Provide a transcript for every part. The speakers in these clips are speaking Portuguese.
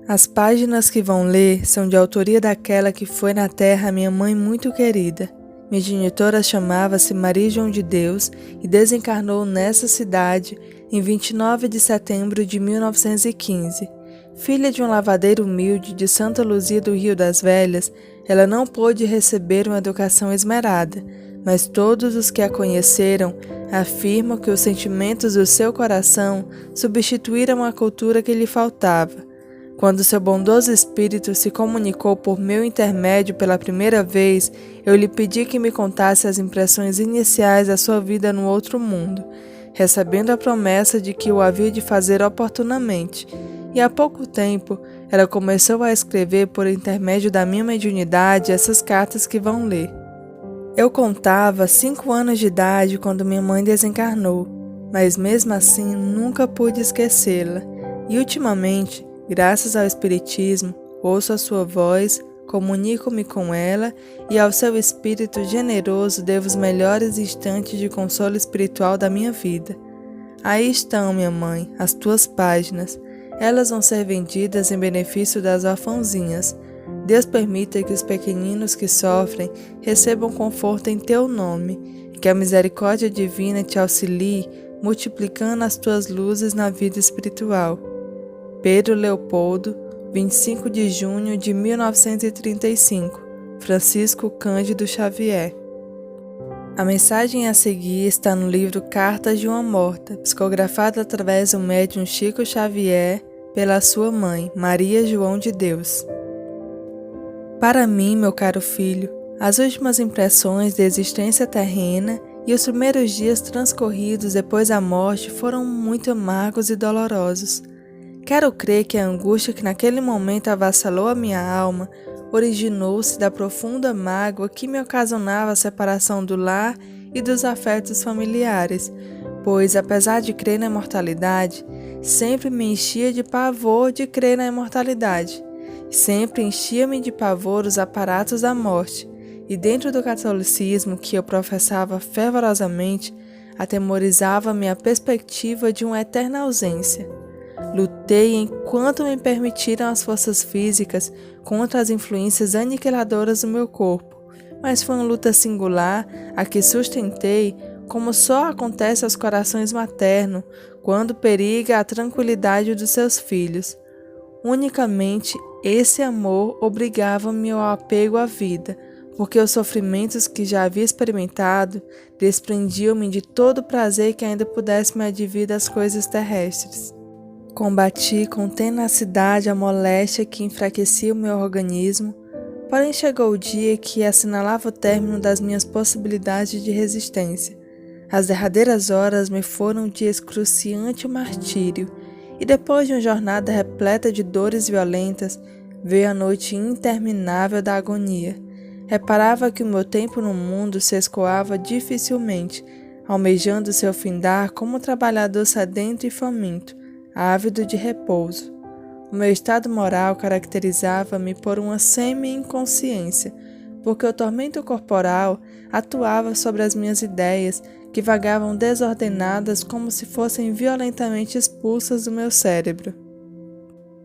As páginas que vão ler são de autoria daquela que foi na terra minha mãe muito querida. Minha genitora chamava-se Maria João de Deus e desencarnou nessa cidade em 29 de setembro de 1915. Filha de um lavadeiro humilde de Santa Luzia do Rio das Velhas, ela não pôde receber uma educação esmerada, mas todos os que a conheceram afirmam que os sentimentos do seu coração substituíram a cultura que lhe faltava. Quando seu bondoso espírito se comunicou por meu intermédio pela primeira vez, eu lhe pedi que me contasse as impressões iniciais da sua vida no outro mundo, recebendo a promessa de que o havia de fazer oportunamente. E há pouco tempo, ela começou a escrever por intermédio da minha mediunidade essas cartas que vão ler. Eu contava 5 anos de idade quando minha mãe desencarnou, mas mesmo assim nunca pude esquecê-la. E ultimamente, graças ao Espiritismo, ouço a sua voz, comunico-me com ela e ao seu espírito generoso devo os melhores instantes de consolo espiritual da minha vida. Aí estão, minha mãe, as tuas páginas. Elas vão ser vendidas em benefício das orfãozinhas. Deus permita que os pequeninos que sofrem recebam conforto em teu nome e que a misericórdia divina te auxilie, multiplicando as tuas luzes na vida espiritual. Pedro Leopoldo, 25 de junho de 1935, Francisco Cândido Xavier. A mensagem a seguir está no livro Cartas de uma Morta, psicografado através do médium Chico Xavier pela sua mãe, Maria João de Deus. Para mim, meu caro filho, as últimas impressões da existência terrena e os primeiros dias transcorridos depois da morte foram muito amargos e dolorosos. Quero crer que a angústia que naquele momento avassalou a minha alma originou-se da profunda mágoa que me ocasionava a separação do lar e dos afetos familiares, pois, apesar de crer na imortalidade, sempre me enchia de pavor de crer na imortalidade. Sempre enchia-me de pavor os aparatos da morte, e dentro do catolicismo que eu professava fervorosamente, atemorizava-me a perspectiva de uma eterna ausência. Lutei enquanto me permitiram as forças físicas contra as influências aniquiladoras do meu corpo, mas foi uma luta singular a que sustentei, como só acontece aos corações maternos quando periga a tranquilidade dos seus filhos. Unicamente esse amor obrigava-me ao apego à vida, porque os sofrimentos que já havia experimentado desprendiam-me de todo o prazer que ainda pudesse me advir das coisas terrestres. Combati com tenacidade a moléstia que enfraquecia o meu organismo, porém chegou o dia que assinalava o término das minhas possibilidades de resistência. As derradeiras horas me foram de excruciante martírio, e depois de uma jornada repleta de dores violentas, veio a noite interminável da agonia. Reparava que o meu tempo no mundo se escoava dificilmente, almejando seu findar como um trabalhador sedento e faminto, ávido de repouso. O meu estado moral caracterizava-me por uma semi-inconsciência, porque o tormento corporal atuava sobre as minhas ideias, que vagavam desordenadas como se fossem violentamente expulsas do meu cérebro.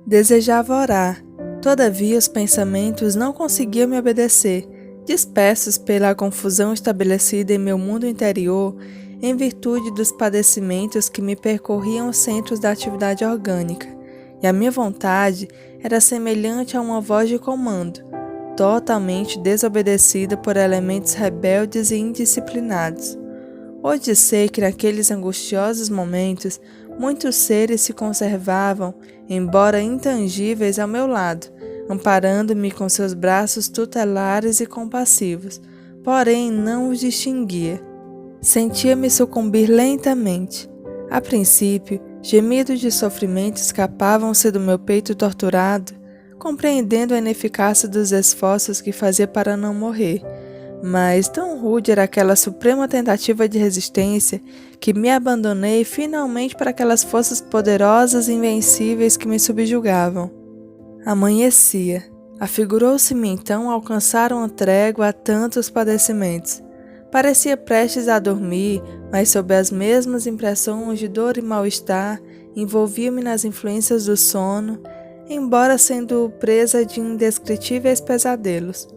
Desejava orar, todavia os pensamentos não conseguiam me obedecer, dispersos pela confusão estabelecida em meu mundo interior, em virtude dos padecimentos que me percorriam os centros da atividade orgânica, e a minha vontade era semelhante a uma voz de comando, totalmente desobedecida por elementos rebeldes e indisciplinados. Hoje sei que naqueles angustiosos momentos, muitos seres se conservavam, embora intangíveis, ao meu lado, amparando-me com seus braços tutelares e compassivos, porém não os distinguia. Sentia-me sucumbir lentamente. A princípio, gemidos de sofrimento escapavam-se do meu peito torturado, compreendendo a ineficácia dos esforços que fazia para não morrer. Mas tão rude era aquela suprema tentativa de resistência que me abandonei finalmente para aquelas forças poderosas e invencíveis que me subjugavam. Amanhecia. Afigurou-se-me então alcançar uma trégua a tantos padecimentos. Parecia prestes a dormir, mas sob as mesmas impressões de dor e mal-estar, envolvia-me nas influências do sono. embora sendo presa de indescritíveis pesadelos.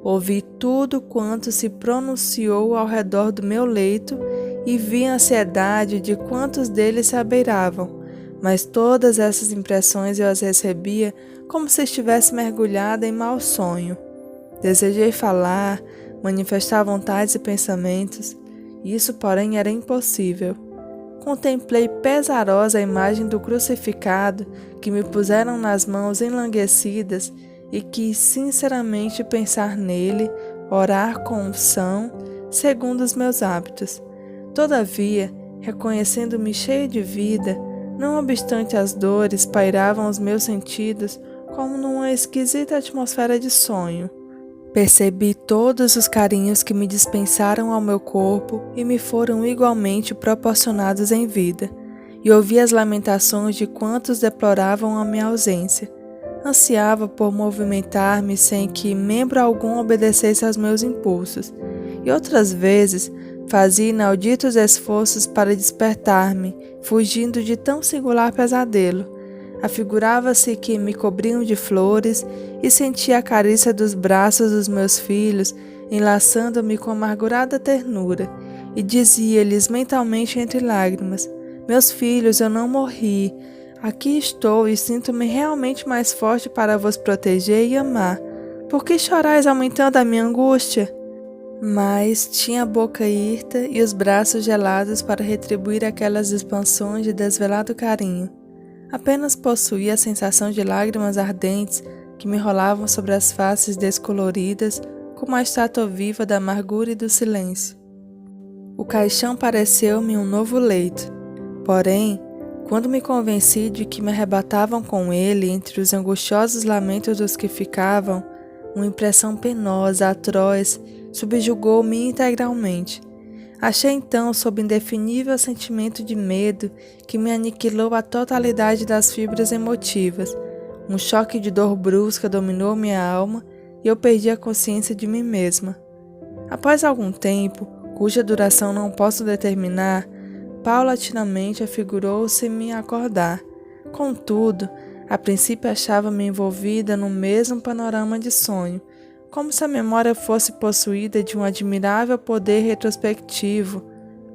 Ouvi tudo quanto se pronunciou ao redor do meu leito e vi a ansiedade de quantos deles se abeiravam, mas todas essas impressões eu as recebia como se estivesse mergulhada em mau sonho. Desejei falar, manifestar vontades e pensamentos, isso, porém, era impossível. Contemplei pesarosa a imagem do crucificado que me puseram nas mãos enlanguecidas e quis sinceramente pensar nele, orar com unção, segundo os meus hábitos. Todavia, reconhecendo-me cheio de vida, não obstante as dores, pairavam os meus sentidos como numa esquisita atmosfera de sonho. Percebi todos os carinhos que me dispensaram ao meu corpo e me foram igualmente proporcionados em vida, e ouvi as lamentações de quantos deploravam a minha ausência. Ansiava por movimentar-me sem que membro algum obedecesse aos meus impulsos, e outras vezes fazia inauditos esforços para despertar-me, fugindo de tão singular pesadelo. Afigurava-se que me cobriam de flores e sentia a carícia dos braços dos meus filhos enlaçando-me com amargurada ternura, e dizia-lhes mentalmente entre lágrimas: meus filhos, eu não morri. Aqui estou e sinto-me realmente mais forte para vos proteger e amar. Por que chorais aumentando a minha angústia? Mas tinha a boca hirta e os braços gelados para retribuir aquelas expansões de desvelado carinho. Apenas possuía a sensação de lágrimas ardentes que me rolavam sobre as faces descoloridas como a estátua viva da amargura e do silêncio. O caixão pareceu-me um novo leito, porém, quando me convenci de que me arrebatavam com ele entre os angustiosos lamentos dos que ficavam, uma impressão penosa, atroz, subjugou-me integralmente. Achei então, sob indefinível sentimento de medo que me aniquilou a totalidade das fibras emotivas, um choque de dor brusca dominou minha alma e eu perdi a consciência de mim mesma. Após algum tempo, cuja duração não posso determinar, paulatinamente afigurou-se-me acordar. Contudo, a princípio achava-me envolvida no mesmo panorama de sonho, como se a memória fosse possuída de um admirável poder retrospectivo.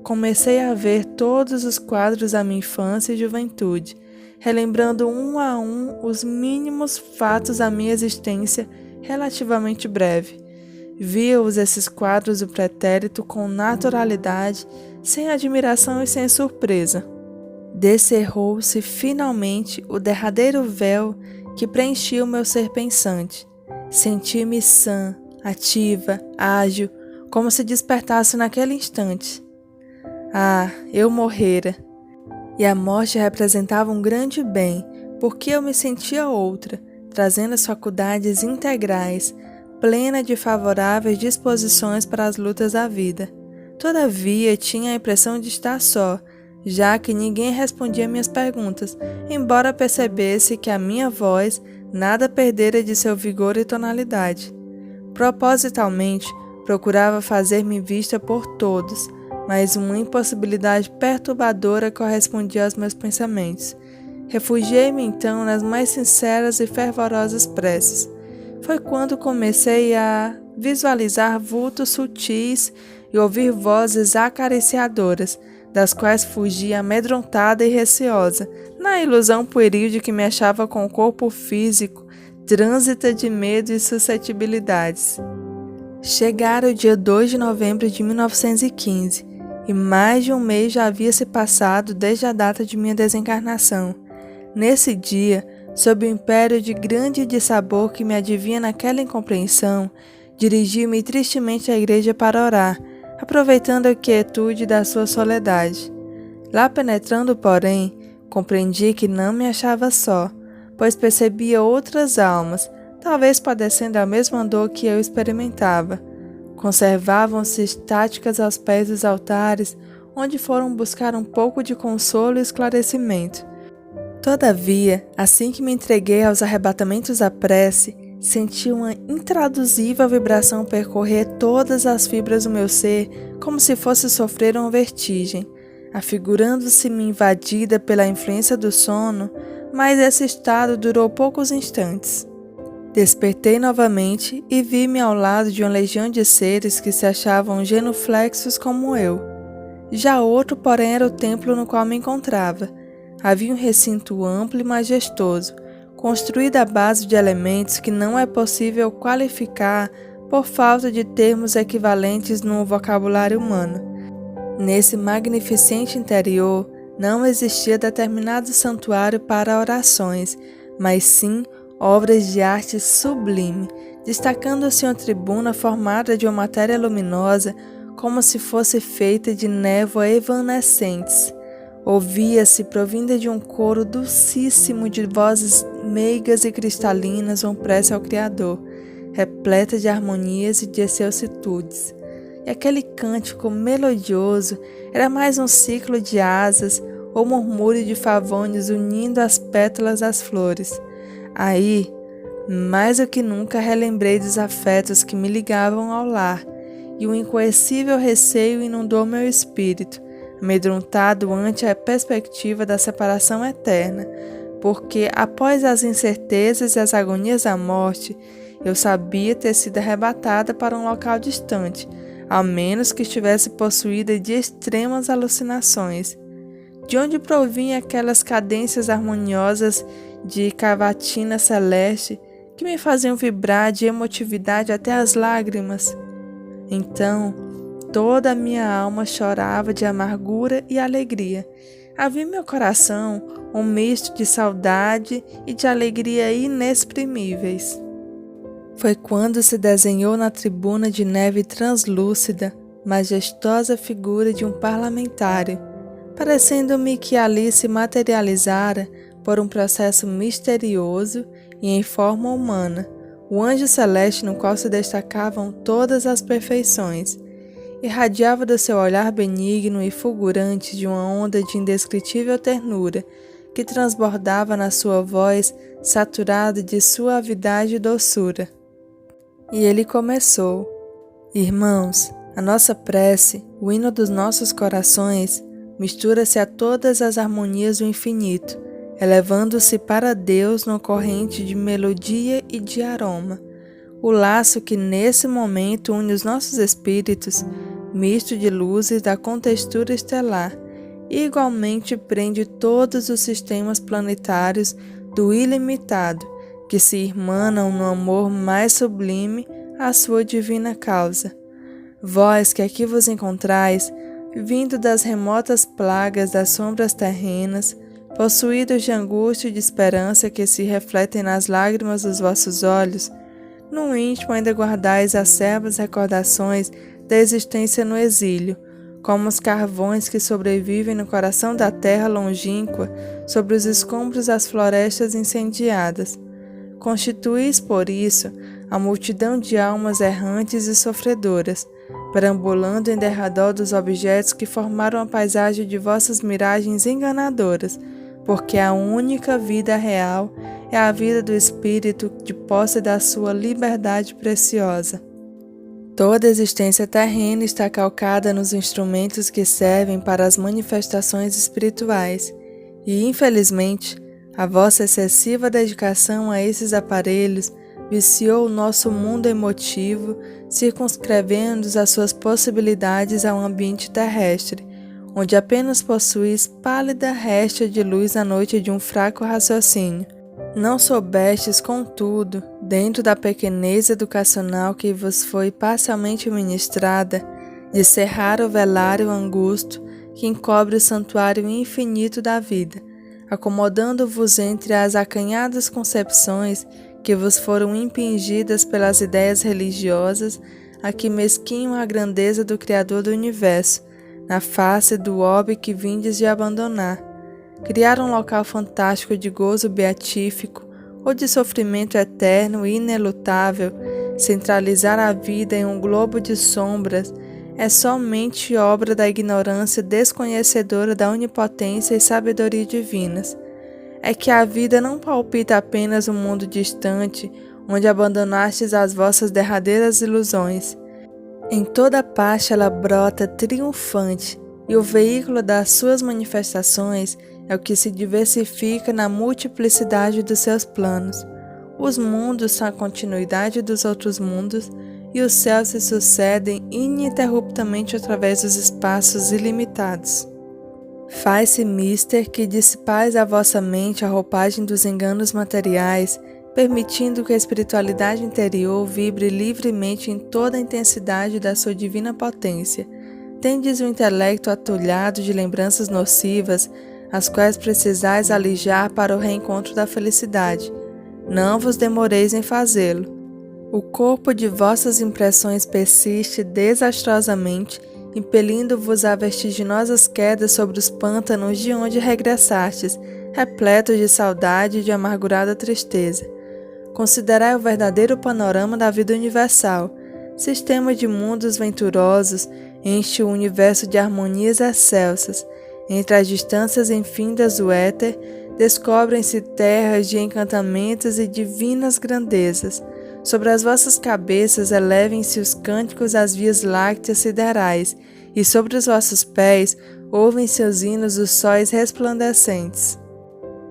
Comecei a ver todos os quadros da minha infância e juventude, relembrando um a um os mínimos fatos da minha existência relativamente breve. Via-os esses quadros do pretérito com naturalidade, sem admiração e sem surpresa. Descerrou-se finalmente o derradeiro véu que preenchia o meu ser pensante. Senti-me sã, ativa, ágil, como se despertasse naquele instante. Ah, eu morrera! E a morte representava um grande bem, porque eu me sentia outra, trazendo as faculdades integrais, plena de favoráveis disposições para as lutas da vida. Todavia, tinha a impressão de estar só, já que ninguém respondia minhas perguntas, embora percebesse que a minha voz nada perdera de seu vigor e tonalidade. Propositalmente, procurava fazer-me vista por todos, mas uma impossibilidade perturbadora correspondia aos meus pensamentos. Refugiei-me então nas mais sinceras e fervorosas preces. Foi quando comecei a visualizar vultos sutis e ouvir vozes acariciadoras, das quais fugia amedrontada e receosa, na ilusão pueril de que me achava com o corpo físico, trânsita de medo e suscetibilidades. Chegara o dia 2 de novembro de 1915, e mais de um mês já havia se passado desde a data de minha desencarnação. Nesse dia, sob o império de grande dissabor que me adivinha naquela incompreensão, dirigi-me tristemente à igreja para orar, aproveitando a quietude da sua soledade. Lá penetrando, porém, compreendi que não me achava só, pois percebia outras almas, talvez padecendo a mesma dor que eu experimentava. Conservavam-se estáticas aos pés dos altares, onde foram buscar um pouco de consolo e esclarecimento. Todavia, assim que me entreguei aos arrebatamentos da prece, senti uma intraduzível vibração percorrer todas as fibras do meu ser, como se fosse sofrer uma vertigem. Afigurando-se-me invadida pela influência do sono, mas esse estado durou poucos instantes. Despertei novamente e vi-me ao lado de uma legião de seres que se achavam genuflexos como eu. Já outro, porém, era o templo no qual me encontrava. Havia um recinto amplo e majestoso, construído à base de elementos que não é possível qualificar por falta de termos equivalentes no vocabulário humano. Nesse magnificente interior não existia determinado santuário para orações, mas sim obras de arte sublime, destacando-se uma tribuna formada de uma matéria luminosa como se fosse feita de névoa evanescentes. Ouvia-se, provinda de um coro dulcíssimo de vozes meigas e cristalinas, uma prece ao Criador, repleta de harmonias e de excelsitudes. E aquele cântico melodioso era mais um ciclo de asas ou murmúrio de favões unindo as pétalas das flores. Aí, mais do que nunca, relembrei dos afetos que me ligavam ao lar, e um incoercível receio inundou meu espírito, amedrontado ante a perspectiva da separação eterna, porque, após as incertezas e as agonias da morte, eu sabia ter sido arrebatada para um local distante, ao menos que estivesse possuída de extremas alucinações. De onde provinham aquelas cadências harmoniosas de cavatina celeste que me faziam vibrar de emotividade até as lágrimas? Então, toda a minha alma chorava de amargura e alegria. Havia em meu coração um misto de saudade e de alegria inexprimíveis. Foi quando se desenhou na tribuna de neve translúcida, majestosa figura de um parlamentário, parecendo-me que ali se materializara, por um processo misterioso e em forma humana, o anjo celeste no qual se destacavam todas as perfeições. Irradiava do seu olhar benigno e fulgurante de uma onda de indescritível ternura, que transbordava na sua voz saturada de suavidade e doçura. E ele começou: Irmãos, a nossa prece, o hino dos nossos corações, mistura-se a todas as harmonias do infinito, elevando-se para Deus numa corrente de melodia e de aroma. O laço que nesse momento une os nossos espíritos, misto de luzes da contextura estelar, igualmente prende todos os sistemas planetários do ilimitado, que se irmanam no amor mais sublime à sua divina causa. Vós que aqui vos encontrais, vindo das remotas plagas das sombras terrenas, possuídos de angústia e de esperança que se refletem nas lágrimas dos vossos olhos, no íntimo ainda guardais acerbas recordações da existência no exílio, como os carvões que sobrevivem no coração da terra longínqua sobre os escombros das florestas incendiadas. Constituís, por isso, a multidão de almas errantes e sofredoras, perambulando em derredor dos objetos que formaram a paisagem de vossas miragens enganadoras, porque a única vida real é a vida do espírito de posse da sua liberdade preciosa. Toda a existência terrena está calcada nos instrumentos que servem para as manifestações espirituais, e, infelizmente, a vossa excessiva dedicação a esses aparelhos viciou o nosso mundo emotivo, circunscrevendo as suas possibilidades ao ambiente terrestre, onde apenas possuis pálida réstia de luz à noite de um fraco raciocínio. Não soubestes, contudo, dentro da pequenez educacional que vos foi parcialmente ministrada, de cerrar o velário angusto que encobre o santuário infinito da vida, acomodando-vos entre as acanhadas concepções que vos foram impingidas pelas ideias religiosas a que mesquinham a grandeza do Criador do Universo, na face do orbe que vindes de abandonar. Criar um local fantástico de gozo beatífico ou de sofrimento eterno e inelutável, centralizar a vida em um globo de sombras, é somente obra da ignorância desconhecedora da onipotência e sabedoria divinas. É que a vida não palpita apenas um mundo distante, onde abandonastes as vossas derradeiras ilusões. Em toda parte ela brota triunfante, e o veículo das suas manifestações é o que se diversifica na multiplicidade dos seus planos. Os mundos são a continuidade dos outros mundos e os céus se sucedem ininterruptamente através dos espaços ilimitados. Faz-se mister que dissipais a vossa mente a roupagem dos enganos materiais, permitindo que a espiritualidade interior vibre livremente em toda a intensidade da sua divina potência. Tendes o intelecto atulhado de lembranças nocivas, as quais precisais alijar para o reencontro da felicidade. Não vos demoreis em fazê-lo. O corpo de vossas impressões persiste desastrosamente, impelindo-vos a vertiginosas quedas sobre os pântanos de onde regressastes, repletos de saudade e de amargurada tristeza. Considerai o verdadeiro panorama da vida universal. Sistema de mundos venturosos enche o universo de harmonias excelsas. Entre as distâncias infindas do éter, descobrem-se terras de encantamentos e divinas grandezas. Sobre as vossas cabeças elevem-se os cânticos às vias lácteas siderais, e sobre os vossos pés ouvem-se os hinos dos sóis resplandecentes.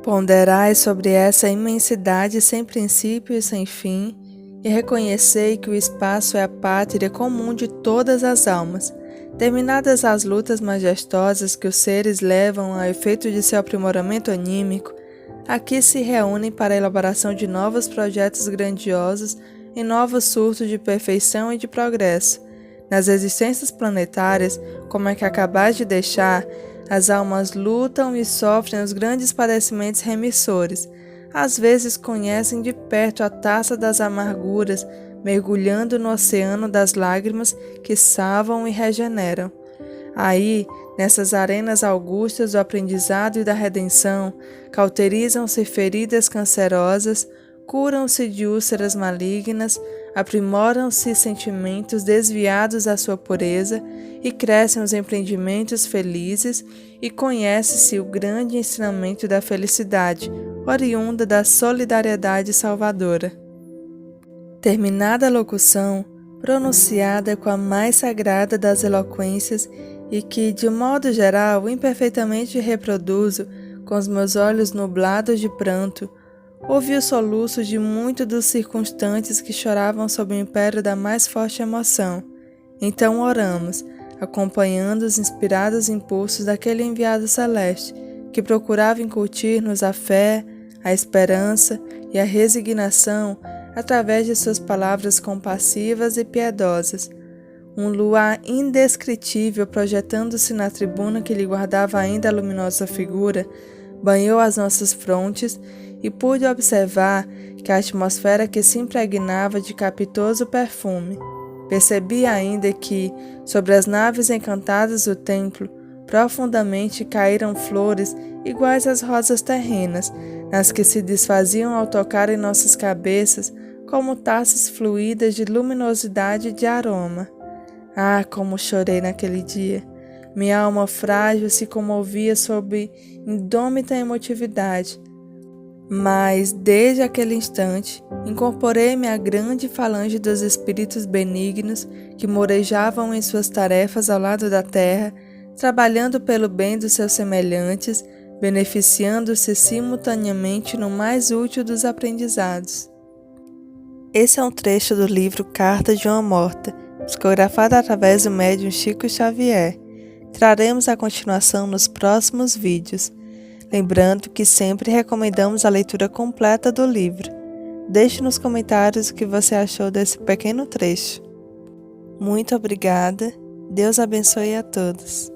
Ponderai sobre essa imensidade sem princípio e sem fim, e reconhecei que o espaço é a pátria comum de todas as almas. Terminadas as lutas majestosas que os seres levam a efeito de seu aprimoramento anímico, aqui se reúnem para a elaboração de novos projetos grandiosos e novos surtos de perfeição e de progresso. Nas existências planetárias, como a que acabais de deixar, as almas lutam e sofrem os grandes padecimentos remissores. Às vezes conhecem de perto a taça das amarguras, mergulhando no oceano das lágrimas que salvam e regeneram. Aí, nessas arenas augustas do aprendizado e da redenção, cauterizam-se feridas cancerosas, curam-se de úlceras malignas, aprimoram-se sentimentos desviados da sua pureza e crescem os empreendimentos felizes e conhece-se o grande ensinamento da felicidade, oriunda da solidariedade salvadora. Terminada a locução, pronunciada com a mais sagrada das eloquências e que, de modo geral, imperfeitamente reproduzo com os meus olhos nublados de pranto, ouvi os soluços de muitos dos circunstantes que choravam sob o império da mais forte emoção. Então oramos, acompanhando os inspirados impulsos daquele enviado celeste, que procurava incutir-nos a fé, a esperança e a resignação através de suas palavras compassivas e piedosas. Um luar indescritível projetando-se na tribuna que lhe guardava ainda a luminosa figura, banhou as nossas frontes e pude observar que a atmosfera que se impregnava de capitoso perfume. Percebi ainda que, sobre as naves encantadas do templo, profundamente caíram flores iguais às rosas terrenas, nas que se desfaziam ao tocar em nossas cabeças como taças fluídas de luminosidade e de aroma. Ah, como chorei naquele dia! Minha alma frágil se comovia sob indômita emotividade. Mas, desde aquele instante, incorporei-me à grande falange dos espíritos benignos que morejavam em suas tarefas ao lado da terra, trabalhando pelo bem dos seus semelhantes, beneficiando-se simultaneamente no mais útil dos aprendizados. Esse é um trecho do livro Carta de uma Morta, psicografado através do médium Chico Xavier. Traremos a continuação nos próximos vídeos. Lembrando que sempre recomendamos a leitura completa do livro. Deixe nos comentários o que você achou desse pequeno trecho. Muito obrigada. Deus abençoe a todos.